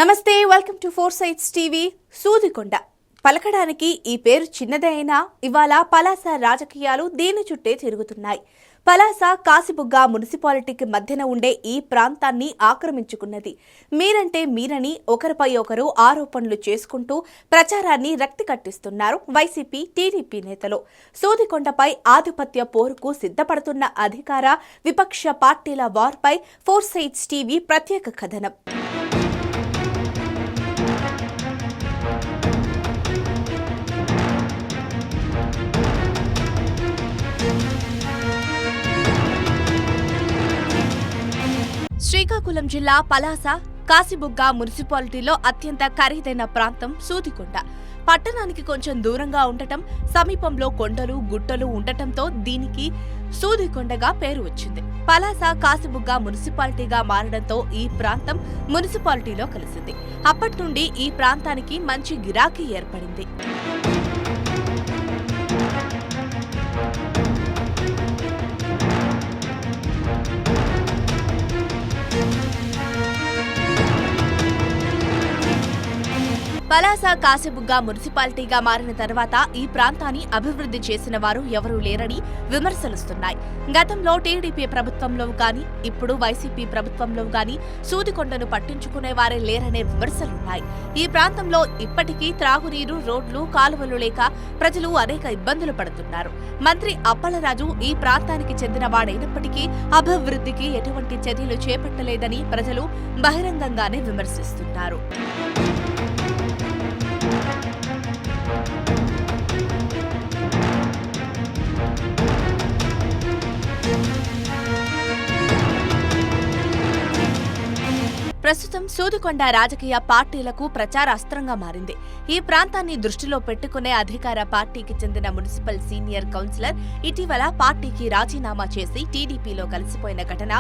నమస్తే, welcome to four sites TV. Sudikonda పలకడానికి ఈ పేరు చిన్నదే అయినా ఇవాళ పలాస రాజకీయాలు దీని చుట్టే తిరుగుతున్నాయి. పలాస కాసిబుగ్గ మున్సిపాలిటీకి మధ్యన ఉండే ఈ ప్రాంతాన్ని ఆక్రమించుకున్నది. మీరంటే మీరని ఒకరిపై ఒకరు ఆరోపణలు చేసుకుంటూ ప్రచారాన్ని రక్తి కట్టిస్తున్నారు వైసీపీ, టీడీపీ నేతలు. సూదికొండపై ఆధిపత్య పోరుకు సిద్ధపడుతున్న అధికార, విపక్ష పార్టీల వార్పై ఫోర్ సైట్స్ టీవీ ప్రత్యేక కథనం. శ్రీకాకుళం జిల్లా పలాస కాసిబుగ్గ మున్సిపాలిటీలో అత్యంత ఖరీదైన ప్రాంతం సూదికొండ. పట్టణానికి కొంచెం దూరంగా ఉండటం, సమీపంలో కొండలు, గుట్టలు ఉండటంతో దీనికి సూదికొండగా పేరు వచ్చింది. పలాస కాసిబుగ్గ మున్సిపాలిటీగా మారడంతో ఈ ప్రాంతం మున్సిపాలిటీలో కలిసింది. అప్పటి నుండి ఈ ప్రాంతానికి మంచి గిరాకీ ఏర్పడింది. పలాస కాసిబుగ్గ మున్సిపాలిటీగా మారిన తర్వాత ఈ ప్రాంతాన్ని అభివృద్ధి చేసిన వారు ఎవరూ లేరని విమర్శలుస్తున్నాయి. గతంలో టీడీపీ ప్రభుత్వంలో గాని, ఇప్పుడు వైసీపీ ప్రభుత్వంలో గాని సూదికొండను పట్టించుకునేవారే లేరనే విమర్శలున్నాయి. ఈ ప్రాంతంలో ఇప్పటికీ త్రాగునీరు, రోడ్లు, కాలువలు లేక ప్రజలు అనేక ఇబ్బందులు పడుతున్నారు. మంత్రి అప్పలరాజు ఈ ప్రాంతానికి చెందిన వాడైనప్పటికీ అభివృద్ధికి ఎటువంటి చర్యలు చేపట్టలేదని ప్రజలు బహిరంగంగానే విమర్శిస్తున్నారు. ప్రస్తుతం సూదికొండ రాజకీయ పార్టీలకు ప్రచార అస్త్రంగా మారింది. ఈ ప్రాంతాన్ని దృష్టిలో పెట్టుకునే అధికార పార్టీకి చెందిన మున్సిపల్ సీనియర్ కౌన్సిలర్ ఇటీవల పార్టీకి రాజీనామా చేసి టీడీపీలో కలిసిపోయిన ఘటన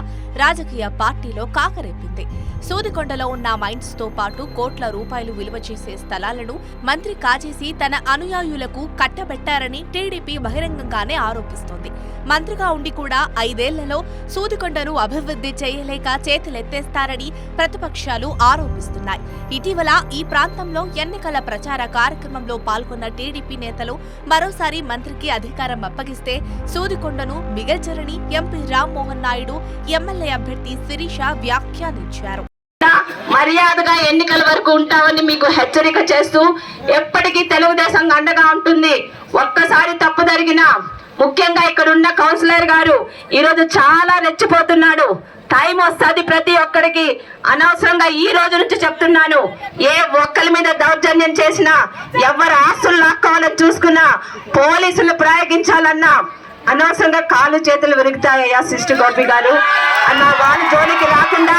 రాజకీయ పార్టీలో కాకరేపింది. సూదికొండలో ఉన్న మైన్స్ తో పాటు కోట్ల రూపాయలు విలువ చేసే స్థలాలను మంత్రి కాజేసి తన అనుయాయులకు కట్టబెట్టారని టీడీపీ బహిరంగంగానే ఆరోపిస్తోంది. మంత్రిగా ఉండి కూడా 5 ఏళ్లలో సూదికొండను అభివృద్ధి చేయలేక చేతులెత్తేస్తారని ప్రతిపక్షాలు ఆరోపిస్తున్నాయి. ఇటీవల ఈ ప్రాంతంలో ఎన్నికల ప్రచార కార్యక్రమంలో పాల్గొన్న టీడీపీ నేతలు మరోసారి మంత్రికి అధికారం అప్పగిస్తే సూదికొండను మిగల్చరని ఎంపీ రామ్మోహన్ నాయుడు, ఎమ్మెల్యే అభ్యర్థి శిరీష వ్యాఖ్యానించారు. మర్యాదగా ఎన్నికల వరకు ఉంటామని మీకు హెచ్చరిక చేస్తూ ఎప్పటికీ తెలుగుదేశం అండగా ఉంటుంది. ఒక్కసారి తప్పు జరిగినా, ముఖ్యంగా ఇక్కడ ఉన్న కౌన్సిలర్ గారు ఈరోజు చాలా రెచ్చిపోతున్నాడు. టైం వస్తుంది ప్రతి ఒక్కరికి. అనవసరంగా ఈ రోజు నుంచి చెప్తున్నాను, ఏ ఒక్కరి మీద దౌర్జన్యం చేసినా, ఎవరు ఆస్తులు లాక్కోవాలని చూసుకున్నా, పోలీసులు ప్రయోగించాలన్నా అనవసరంగా కాళ్ళు చేతులు విరుగుతాయ్యా సిస్టర్ గోపి గారు అన్న వాళ్ళ జోలికి రాకుండా,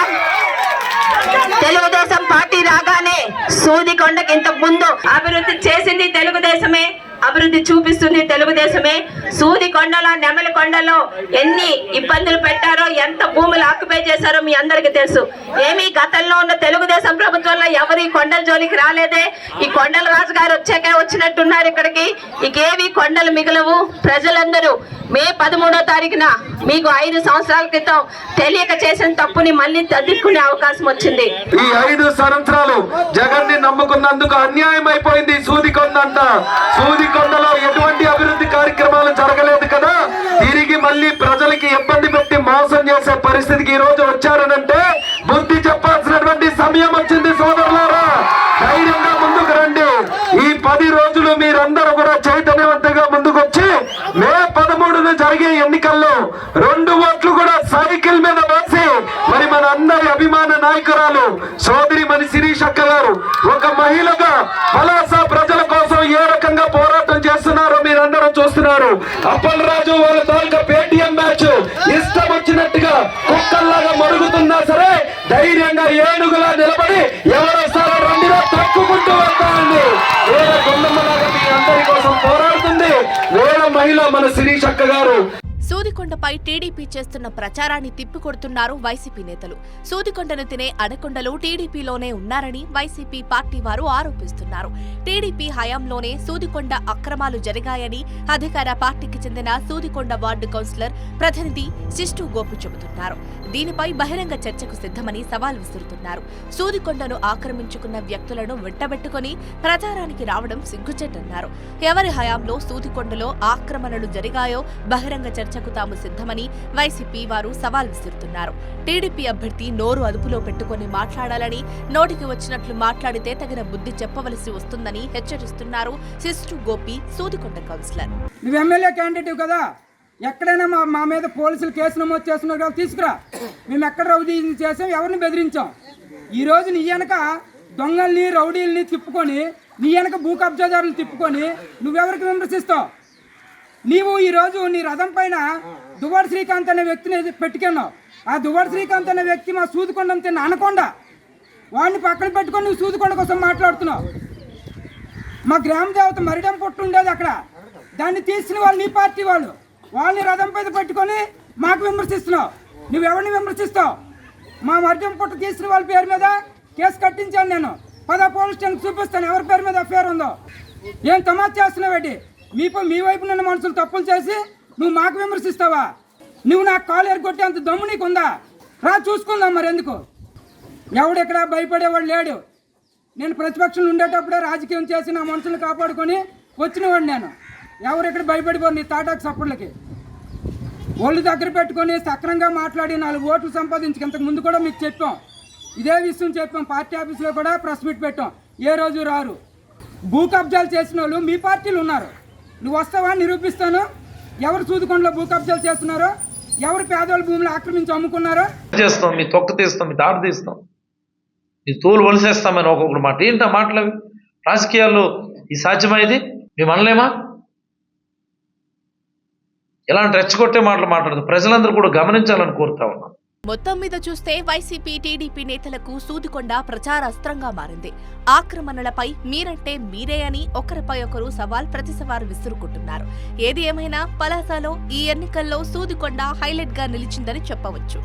తెలుగుదేశం పార్టీ రాగానే సూదికొండకి ఇంతకు ముందు అభివృద్ధి చేసింది తెలుగుదేశమే, అభివృద్ధి చూపిస్తుంది తెలుగుదేశమే. సూదికొండలో, నెమలికొండలో ఎన్ని ఇబ్బందులు పెట్టారో, ఎంత భూములు ఆక్యుపై చేశారో మీ అందరికీ తెలుసు. ఏమీ గతంలో ఉన్న తెలుగుదేశం ప్రభుత్వంలో ఎవరు ఈ కొండల జోలికి రాలేదే. ఈ కొండల రాజు గారు వచ్చాకే వచ్చినట్టున్నారు ఇక్కడికి. ఇకేవి కొండలు మిగలవు. ప్రజలందరూ మే 13వ తారీఖున మీకు 5 సంవత్సరాల క్రితం తెలియక చేసిన తప్పుని మళ్ళీ తదిక్కునే అవకాశం వచ్చింది. ఈ 5 సంవత్సరాలు జగన్ ని నమ్ముకున్నందుకు అన్యాయం అయిపోయింది సూదికొండ అంట. సూదికొండలో ఎటువంటి అభివృద్ధి కార్యక్రమాలు జరగలేదు కదా. తిరిగి మళ్ళీ ప్రజలకి ఇబ్బంది పెట్టి మోసం చేసే పరిస్థితికి ఈ రోజు వచ్చారనంటే బుద్ధి చెప్పాల్సినటువంటి సమయం వచ్చింది. సోదరులారా, ధైర్యంగా ముందుకు రండి. ఈ 10 రోజులు మీరందరూ కూడా చైతన్యవంతంగా ముందుకొచ్చి మే 13న జరిగే ఎన్నికల్లో 2 ఓట్లు కూడా సైకిల్ మీద వేసి మరి మన అందరి అభిమాన నాయకురాలు సోదరి మని శిరీష్ అక్క గారు ఒక మహిళగా పలాస ప్రజల కోసం ఏ రకంగా పోరాటం చేస్తున్నారో మీరందరూ చూస్తున్నారు. అప్పలరాజు వాళ్ళ తాలూకా పేటీఎం మ్యాచ్ ఇష్టం వచ్చినట్టుగా కుక్కల్లాగా మరుగుతున్నా సరే ధైర్యంగా ఏనుగులా నిలబడి ఎవరోసారి రండిలో తక్కుకుంటూ వస్తారండి. వేరే గుండమ్మలాగా మీ అందరి కోసం పోరాడుతుంది వేరే మహిళ మన శిరీష్ అక్క గారు. సూదికొండపై టీడీపీ చేస్తున్న ప్రచారాన్ని తిప్పికొడుతున్నారు వైసీపీ నేతలు. సూదికొండను తినే అనకొండలు టీడీపీలోనే ఉన్నారని వైసీపీ పార్టీ వారు ఆరోపిస్తున్నారు. టీడీపీ హయాంలోనే సూదికొండ అక్రమాలు జరిగాయని అధికార పార్టీకి చెందిన సూదికొండ వార్డు కౌన్సిలర్ ప్రతినిధి సిస్టు గోపి చెబుతున్నారు. దీనిపై బహిరంగ చర్చకు సిద్ధమని సవాల్ విసురుతున్నారు. సూదికొండను ఆక్రమించుకున్న వ్యక్తులను వెంటబెట్టుకుని ప్రచారానికి రావడం సిగ్గుచేటన్నారు. ఎవరి హయాంలో సూదికొండలో ఆక్రమణలు జరిగాయో బహిరంగ చర్చకు తాము సిద్ధమని వైసీపీ వారు సవాల్ విసురుతున్నారు. టీడీపీ అభ్యర్థి నోరు అదుపులో పెట్టుకుని మాట్లాడాలని, నోటికి వచ్చినట్లు మాట్లాడితే తగిన బుద్ధి చెప్పవలసి వస్తుందని హెచ్చరిస్తున్నారు సిస్టు గోపి, సూదికొండ కౌన్సిలర్. నువ్వు ఎమ్మెల్యే క్యాండిడేట్ కదా, ఎక్కడైనా మా మీద పోలీసులు కేసు నమోదు చేస్తున్నారు కదా, తీసుకురా. మేము ఎక్కడ రౌడీ చేసాం, ఎవరిని బెదిరించాం? ఈ రోజు నీ వెనక దొంగల్ని రౌడీల్ని తిప్పుకొని, నీ వెనక భూ కబ్జాదారులు తిప్పుకొని నువ్వెవరికి విమర్శిస్తావు? నీవు ఈరోజు నీ రథం పైన దువ్వాడ శ్రీకాంత్ అనే వ్యక్తిని పెట్టుకున్నావు. ఆ దువ్వాడ శ్రీకాంత్ అనే వ్యక్తి మా సూదికొండ తిన్న అనకొండ, వాడిని పక్కన పెట్టుకొని నువ్వు సూదికొండ కోసం మాట్లాడుతున్నావు. మా గ్రామ దేవత మరిడం పొట్టు ఉండేది అక్కడ, దాన్ని తీసిన వాళ్ళు నీ పార్టీ వాళ్ళు, వాళ్ళని రథం పైన పెట్టుకొని మాకు విమర్శిస్తున్నావు. నువ్వెవరిని విమర్శిస్తావు? మా మరిడం పొట్టు తీసిన వాళ్ళ పేరు మీద కేసు కట్టించాను నేను. పోలీస్ స్టేషన్ చూపిస్తాను ఎవరి పేరు మీద అఫేర్ ఉందో. ఏం తమాషా చేస్తున్నావేటి? మీ వైపు ఉన్న మనుషులు తప్పులు చేసి నువ్వు మాకు విమర్శిస్తావా? నువ్వు నాకు కాలు ఎరగొట్టే అంత దమ్ము నీకు ఉందా? రా చూసుకుందాం. మరి ఎందుకు ఎవడెక్కడ భయపడేవాడు లేడు. నేను ప్రతిపక్షంలో ఉండేటప్పుడే రాజకీయం చేసి నా మనుషులు కాపాడుకొని వచ్చినవాడు నేను. ఎవరెక్కడ భయపడిపోరు నీ తాటాకు సప్పుళ్ళకి. ఒళ్ళు దగ్గర పెట్టుకొని సక్రంగా మాట్లాడి 4 ఓట్లు సంపాదించి ఇంతకు ముందు కూడా మీకు చెప్పాం, ఇదే విషయం చెప్పాం. పార్టీ ఆఫీసులో కూడా ప్రెస్ మీట్ పెట్టాం. ఏ రోజు రారు. భూ కబ్జాలు చేసిన వాళ్ళు మీ పార్టీలు ఉన్నారు. నువ్వు వస్తావా? నిరూపిస్తాను. ఎవరు సూదికొండలో భూ కబ్జాలు చేస్తున్నారో, ఎవరు పేదవాళ్ళ భూములు ఆక్రమించి అమ్ముకున్నారో చేస్తాం. మీ తొక్క తీస్తాం, మీ తాడు తీస్తాం, మీ తోలు వలిసేస్తామని ఒక్కొక్కటి మాట. ఏంటా మాటలు అవి? రాజకీయాల్లో ఈ సాధ్యమైంది మేము అనలేమా? ఇలాంటి రెచ్చగొట్టే మాటలు మాట్లాడదు. ప్రజలందరూ కూడా గమనించాలని కోరుతా ఉన్నాం. మొత్తం మీద చూస్తే వైసీపీ, టీడీపీ నేతలకు సూదికొండ ప్రచారాస్త్రంగా మారింది. ఆక్రమణలపై మీరంటే మీరే అని ఒకరిపై ఒకరు ప్రతి సవాల్ విసురుకుంటున్నారు. ఏది ఏమైనా పలాసలో ఈ ఎన్నికల్లో సూదికొండ హైలైట్ గా నిలిచిందని చెప్పవచ్చు.